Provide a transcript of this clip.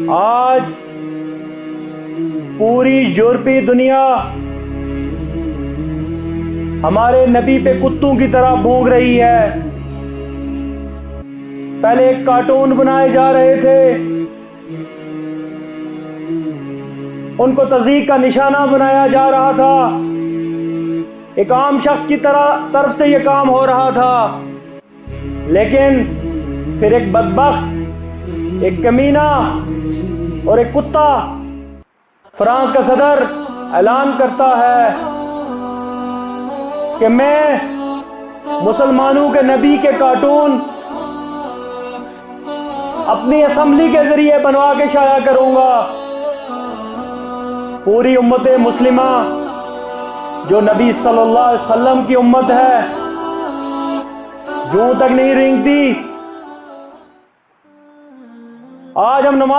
आज पूरी यूरोपीय दुनिया हमारे नबी पे कुत्तों की तरह भौंक रही है। पहले एक कार्टून बनाए जा रहे थे, उनको तज़ीक का निशाना बनाया जा रहा था, एक आम शख्स की तरफ से यह काम हो रहा था। लेकिन फिर एक बदबख्त, एक कमीना और एक कुत्ता फ्रांस का सदर ऐलान करता है कि मैं मुसलमानों के नबी के कार्टून अपनी असेंबली के जरिए बनवा के शाया करूंगा। पूरी उम्मत मुस्लिमा जो नबी सल्लल्लाहु अलैहि वसल्लम की उम्मत है, जूं तक नहीं रेंगती। आज हम नमाज